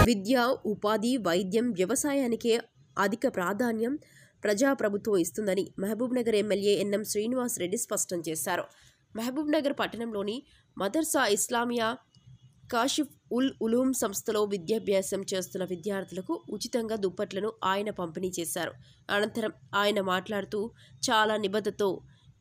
విద్య, ఉపాధి, వైద్యం, వ్యవసాయానికే అధిక ప్రాధాన్యం ప్రజాప్రభుత్వం ఇస్తుందని మహబూబ్నగర్ ఎమ్మెల్యే ఎన్ఎం శ్రీనివాస్ రెడ్డి స్పష్టం చేశారు. మహబూబ్నగర్ పట్టణంలోని మదర్సా ఇస్లామియా కాషిఫ్ ఉల్ ఉలూం సంస్థలో విద్యాభ్యాసం చేస్తున్న విద్యార్థులకు ఉచితంగా దుప్పట్లను ఆయన పంపిణీ చేశారు. అనంతరం ఆయన మాట్లాడుతూ, చాలా నిబద్ధతతో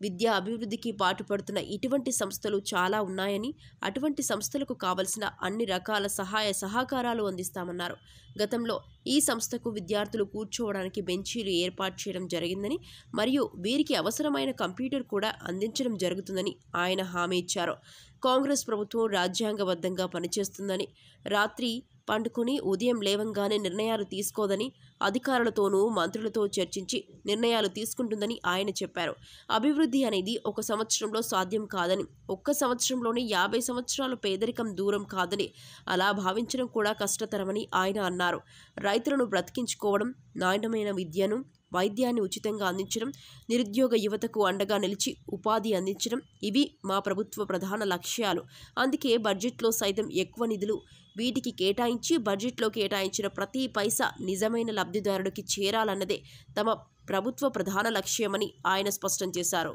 విద్యా అభివృద్ధికి పాటుపడుతున్న ఇటువంటి సంస్థలు చాలా ఉన్నాయని, అటువంటి సంస్థలకు కావలసిన అన్ని రకాల సహాయ సహకారాలు అందిస్తామన్నారు. గతంలో ఈ సంస్థకు విద్యార్థులు కూర్చోవడానికి బెంచీలు ఏర్పాటు చేయడం జరిగిందని, మరియు వీరికి అవసరమైన కంప్యూటర్ కూడా అందించడం జరుగుతుందని ఆయన హామీ ఇచ్చారు. కాంగ్రెస్ ప్రభుత్వం రాజ్యాంగబద్ధంగా పనిచేస్తుందని, రాత్రి పండుకొని ఉదయం లేవంగానే నిర్ణయాలు తీసుకోదని, అధికారులతోనూ మంత్రులతో చర్చించి నిర్ణయాలు తీసుకుంటుందని ఆయన చెప్పారు. అభివృద్ధి అనేది ఒక సంవత్సరంలో సాధ్యం కాదని, ఒక్క సంవత్సరంలోనే 50 సంవత్సరాల పేదరికం దూరం కాదని, అలా భావించడం కూడా కష్టతరమని ఆయన అన్నారు. రైతులను బ్రతికించుకోవడం, నాణ్యమైన విద్యను, వైద్యాన్ని ఉచితంగా అందించడం, నిరుద్యోగ యువతకు అండగా నిలిచి ఉపాధి అందించడం ఇవి మా ప్రభుత్వ ప్రధాన లక్ష్యాలు. అందుకే బడ్జెట్లో సైతం ఎక్కువ నిధులు వీటికి కేటాయించి, బడ్జెట్లో కేటాయించిన ప్రతి పైసా నిజమైన లబ్ధిదారుడికి చేరాలన్నదే తమ ప్రభుత్వ ప్రధాన లక్ష్యమని ఆయన స్పష్టం చేశారు.